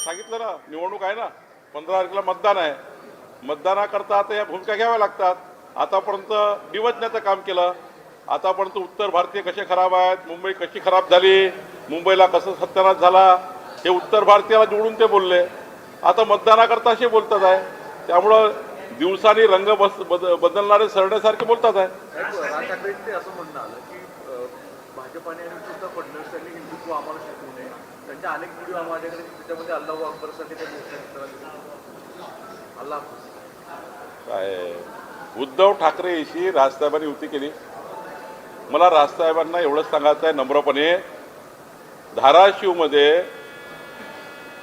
सांगितलं ना, निवडणूक आहे ना, 15 तारखेला मतदान आहे. मतदानाकरता आता या भूमिका घ्याव्या लागतात. आतापर्यंत डिवचण्याचं काम केलं. आतापर्यंत उत्तर भारतीय कसे खराब आहेत, मुंबई कशी खराब झाली, मुंबईला कसं सत्यानाश झाला, हे उत्तर भारतीयाला जोडून ते बोलले. आता मतदानाकरता असे बोलतात आहे. त्यामुळं दिवसांनी रंग बदलणारे सरण्यासारखे बोलतात आहे. राज ठाकरेंचे असं म्हणणं आलं की भाजपाने आणि सुद्धा फडणवीस यांनी हिंदुत्व आम्हाला शिकवू नये. त्यांच्या अनेक व्हिडिओ माझ्याकडे, त्याच्यामध्ये अल्लाहू अकबरसाठी ते अल्लाह काय उद्धव ठाकरेशी राजसाहेबांनी युती केली. मला राजसाहेबांना एवढंच सांगायचं आहे नम्रपणे, धाराशिवमध्ये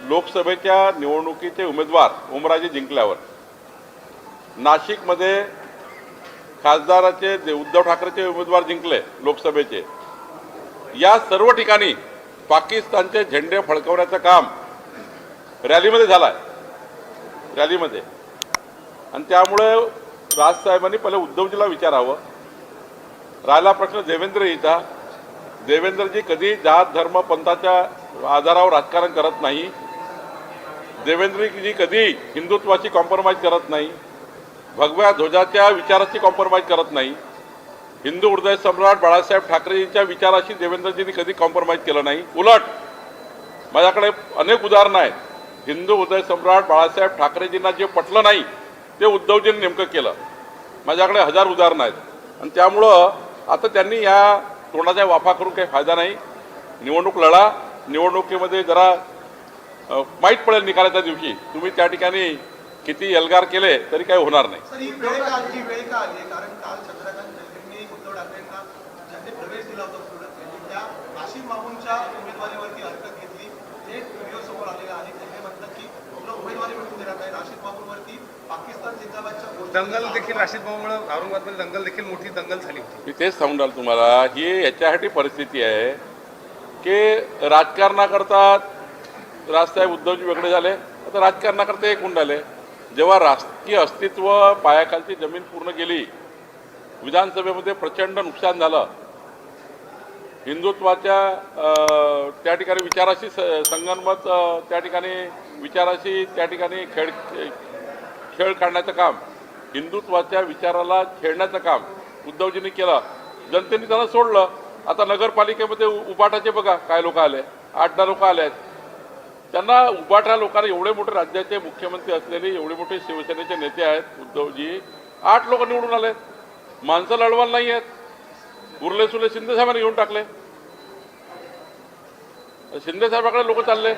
लोकसभेच्या निवडणुकीचे उमेदवार ओमराजे जिंकल्यावर, नाशिकमध्ये खासदाराचे उद्धव ठाकरेचे उमेदवार जिंकले लोकसभेचे, या सर्व ठिकाणी पाकिस्तानचे झेंडे फडकवण्याचं काम रॅलीमध्ये झालं आहे, रॅलीमध्ये. आणि त्यामुळे राजसाहेबांनी पहिले उद्धवजीला विचारावं. राहिला प्रश्न देवेंद्रजीचा, देवेंद्रजी कधी जात धर्म पंथाच्या आधारावर राजकारण करत नाही. देवेंद्रजी कधी हिंदुत्वाची कॉम्प्रोमाइज करत नाही, भगव्या ध्वजाच्या विचाराची कॉम्प्रोमाइज करत नाही. हिंदू हृदय सम्राट बाळासाहेब ठाकरेंच्या विचाराशी देवेंद्रजींनी कधी कॉम्प्रोमाइज केलं नाही. उलट माझ्याकडे अनेक उदाहरणं आहेत. हिंदू हृदय सम्राट बाळासाहेब ठाकरेजींना जे पटलं नाही ते उद्धवजींनी नेमकं केलं. माझ्याकडे 1000 उदाहरणं आहेत. आणि त्यामुळं आता त्यांनी या तोंडाचा वाफा करून काही फायदा नाही. निवडणूक लढा. निवडणुकीमध्ये जरा माहीत पडेल निकालाच्या दिवशी. तुम्ही त्या ठिकाणी किती एल्गार केले तरी काही होणार नाही. सर, ही वेळ का आली? कारण काल चंद्रकांत जयंतींनी उद्धव ठाकरेंना ज्यांनी प्रवेश दिला होता सुरत, त्या आशिष बाबूंच्या उमेदवारीवरती हरकत घेतली. ते व्हिडिओ समोर आलेले आहे. त्यांनी म्हटलं की आपलं उमेदवारी मिळून देण्यात आहे. आशिष बाबूंवरती पाकिस्तान जिंदाबादच्या दंगल देखील राशीद भाऊमुळे औरंगाबादमध्ये दंगल देखील मोठी दंगल झाली होती. मी तेच सांगून राहिलो तुम्हाला. ही याच्यासाठी परिस्थिती आहे की राजकारणाकरता राजसाहेब उद्धवजी वेगळे झाले, आता राजकारणाकरता एक होऊन राहिले. जेव्हा राजकीय अस्तित्व पायाखालची जमीन पूर्ण गेली, विधानसभेमध्ये प्रचंड नुकसान झालं, हिंदुत्वाच्या त्या ठिकाणी विचाराशी संगनमत, त्या ठिकाणी विचाराशी त्या ठिकाणी खेळ काढण्याचं काम, हिंदुत्वाच्या विचाराला खेळण्याचं काम उद्धवजींनी केलं. जनतेने त्याला सोडलं. आता नगरपालिकेमध्ये उबाटाचे बघा काय लोक आले, 8-10 लोक आले आहेत. त्यांना उबाटा लोकांना, एवढे मोठे राज्याचे मुख्यमंत्री असलेले एवढे मोठे शिवसेनेचे नेते आहेत उद्धवजी, 8 लोक निवडून आले. माणसं लढवायला नाही आहेत. उरले सुरले शिंदे साहेबांनी घेऊन टाकले. शिंदे साहेबाकडे लोक चालले.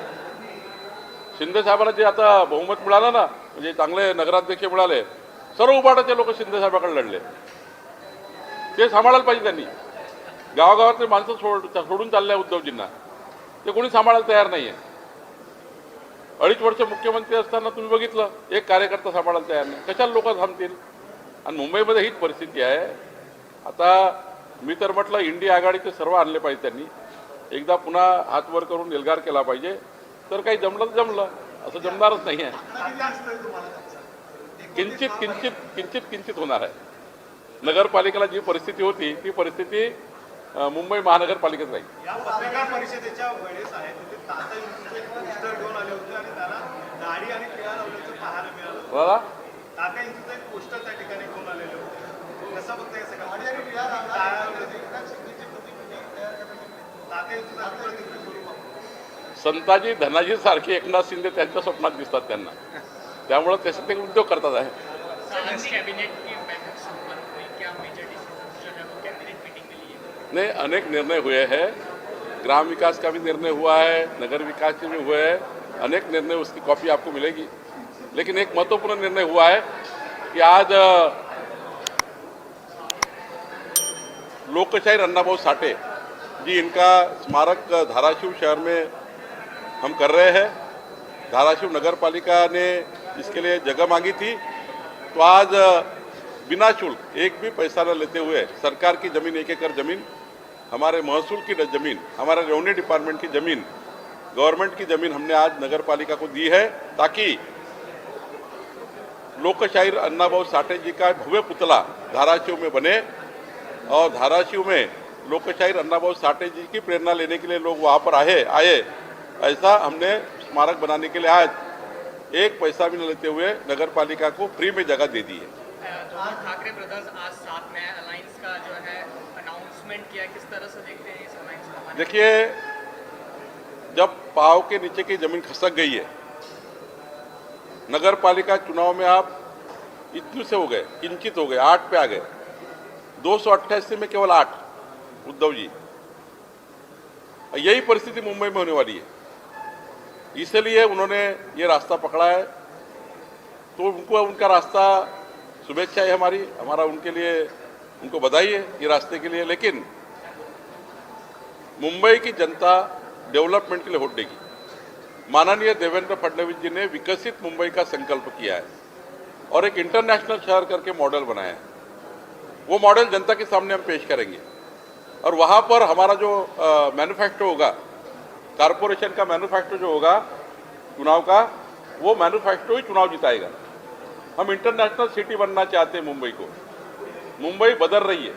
शिंदे साहेबांना जे आता बहुमत मिळालं ना, म्हणजे चांगले नगराध्यक्ष मिळाले, सर्व उबाटाचे लोक शिंदे साहेबाकडे लढले. ते सांभाळायला पाहिजे त्यांनी. गावागावातले माणसं सोडून चालले उद्धवजींना. ते कोणी सांभाळायला तयार नाही आहे. 2.5 वर्ष मुख्यमंत्री असताना तुम्ही बघितलं, एक कार्यकर्ता सांभाळायला तयार नाही. कशाला लोक थांबतील? आणि मुंबईमध्ये हीच परिस्थिती आहे. आता मी तर म्हटलं इंडिया आघाडीचे सर्व आणले पाहिजे त्यांनी. एकदा पुन्हा हात वर करून एल्गार केला पाहिजे. तर काही जमलं तर जमलं, असं जमणारच नाही आहे. किंचित किंचित किंचित किंचित होणार आहे. नगरपालिकेला जी परिस्थिती होती ती परिस्थिती मुंबई महानगरपालिकेत राहील. या पत्रकार परिषदेच्या वेळेस आहे तिथे ताता युतीचे पोस्टर घेऊन आले होते आणि त्याला दाढी आणि टिळा लावल्याचं पाहायला मिळालं. बघा, ताता युतीचं एक पोस्टर त्या ठिकाणी घेऊन आलेले होते. कसं बघताय सगळं? दाढी आणि टिळा ताता युतीचं संताजी धनाजी सारखे एकनाथ शिंदे त्यांच्या स्वप्नात दिसतात त्यांना. त्यामुळे तसे ते उद्योग करतात आहे. नहीं, अनेक निर्णय हुए हैं. ग्राम विकास का भी निर्णय हुआ है, नगर विकास के भी हुए हैं. अनेक निर्णय, उसकी कॉपी आपको मिलेगी. लेकिन एक महत्वपूर्ण निर्णय हुआ है कि आज लोकशाहीर अन्नाभाऊ साठे जी, इनका स्मारक धाराशिव शहर में हम कर रहे हैं. धाराशिव नगर पालिका ने इसके लिए जगह मांगी थी. तो आज बिना शुल्क, एक भी पैसा न लेते हुए, सरकार की ज़मीन, 1 एकड़ ज़मीन, हमारे महसूल की ज़मीन, हमारे रेवेन्यू डिपार्टमेंट की ज़मीन, गवर्नमेंट की ज़मीन हमने आज नगर पालिका को दी है, ताकि लोकशाहीर अन्नाभाऊ साठे जी का भव्य पुतला धाराशिव में बने. और धाराशिव में लोकशाहीर अन्नाभाऊ साठे जी की प्रेरणा लेने के लिए लोग वहाँ पर आए. ऐसा हमने स्मारक बनाने के लिए आज एक पैसा भी न लेते हुए नगर पालिका को फ्री में जगह दे दी है। दोनों ठाकरे ब्रदर्स आज साथ में अलायंस का जो है अनाउंसमेंट किया, किस तरह से देखते हैं इस अलायंस को? देखिए, जब पाव के नीचे की जमीन खसक गई है, नगर पालिका चुनाव में आप इतने से हो गए, किंचित हो गए, 8 पे आ गए, 288 में केवल 8, उद्धव जी। यही परिस्थिति मुंबई में होने वाली है, इसलिए उन्होंने ये रास्ता पकड़ा है। तो उनको उनका रास्ता, शुभेच्छा है हमारा उनके लिए, उनको बधाई है ये रास्ते के लिए। लेकिन मुंबई की जनता डेवलपमेंट के लिए वोट देगी। माननीय देवेंद्र फडणवीस जी ने विकसित मुंबई का संकल्प किया है और एक इंटरनेशनल शहर करके मॉडल बनाया है। वो मॉडल जनता के सामने हम पेश करेंगे और वहाँ पर हमारा जो मैनिफेस्टो होगा, कारपोरेशन का मैनिफेस्टो जो होगा चुनाव का, वो मैनिफेस्टो ही चुनाव जिताएगा। हम इंटरनेशनल सिटी बनना चाहते हैं मुंबई को। मुंबई बदल रही है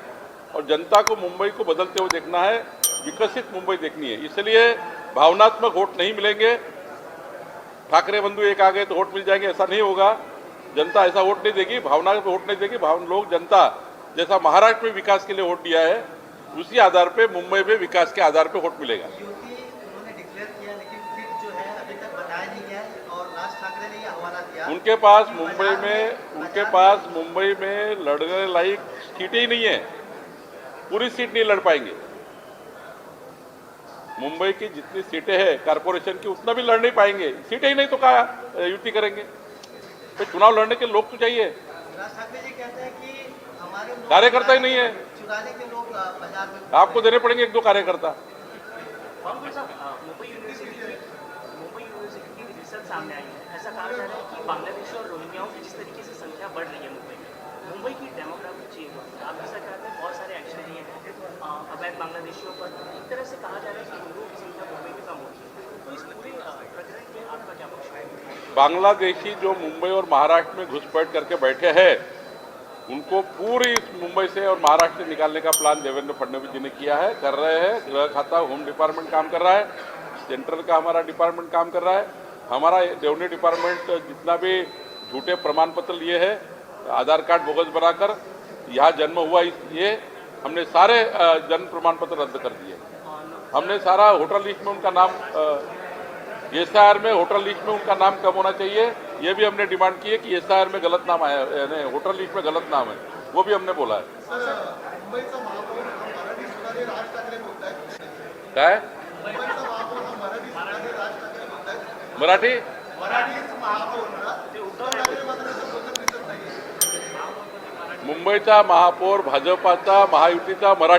और जनता को मुंबई को बदलते हुए देखना है, विकसित मुंबई देखनी है। इसलिए भावनात्मक वोट नहीं मिलेंगे, ठाकरे बंधु एक आ गए तो वोट मिल जाएंगे, ऐसा नहीं होगा। जनता ऐसा वोट नहीं देगी, भावना पे वोट नहीं देगी। लोग जनता जैसा महाराष्ट्र में विकास के लिए वोट दिया है, उसी आधार पे मुंबई में विकास के आधार पे वोट मिलेगा। यूपी उन्होंने डिक्लेयर किया, लेकिन सीट जो है अभी तक बताया नहीं गया है और राज ठाकरे ने ये हवाला दिया। उनके पास मुंबई में लड़ने लायक सीटें ही नहीं है, पूरी सीट नहीं लड़ पाएंगे। मुंबई की जितनी सीटें हैं कारपोरेशन की, उतना भी लड़ नहीं पाएंगे। सीटें ही नहीं तो क्या युति करेंगे? तो चुनाव लड़ने के लोग तो चाहिए। राज ठाकरे जी कहते हैं कि हमारे लोग कार्यकर्ता ही नहीं है, चुराने के लोग बाजार में आपको देने पड़ेंगे 1-2 कार्यकर्ता। मुंबई यूनिवर्सिटी की रिसर्च सामने आई है। ऐसा कहा जा रहा है कि बांग्लादेशी और रोहिंग्याओं की जिस तरीके से संख्या बढ़ रही है मुंबई की डेमोग्राफी चेंज, आपकी सरकार ने बहुत सारे एक्शन लिए हैं अवैध बांग्लादेशियों पर। एक तरह से कहा जा रहा है कि हिंदुओं की संख्या मुंबई में कम होगी। तो इस पूरे प्रकरण में आपका क्या पक्ष है? बांग्लादेशी जो मुंबई और महाराष्ट्र में घुसपैठ करके बैठे हैं, उनको पूरी मुंबई से और महाराष्ट्र से निकालने का प्लान देवेंद्र फडणवीस जी ने किया है, कर रहे हैं। गृह खाता, होम डिपार्टमेंट काम कर रहा है, सेंट्रल का हमारा डिपार्टमेंट काम कर रहा है। हमारा रेवेन्यू डिपार्टमेंट जितना भी झूठे प्रमाण पत्र लिए हैं, आधार कार्ड बोगस बनाकर यहाँ जन्म हुआ, ये हमने सारे जन्म प्रमाण पत्र रद्द कर दिए। हमने सारा होटल लिस्ट में उनका नाम, एसआईआर में होटल लिस्ट में उनका नाम कम होना चाहिए, ये भी हमने डिमांड की है कि एसआईआर में गलत नाम आया, यानी होटल लिस्ट में गलत नाम है, वो भी हमने बोला है। मुंबईचा महापौर हा मराठी सुधारे राज ठाकरे बोलतायत. काय मुंबईचा महापौर हा मराठी सुधारे राज ठाकरे बोलतायत. मराठी मराठी महापौर ना ते उद्धव ठाकरे मात्र असं बोलत दिसत नाहीये. मुंबईचा महापौर भाजपाचा, महायुतीचा, मराठी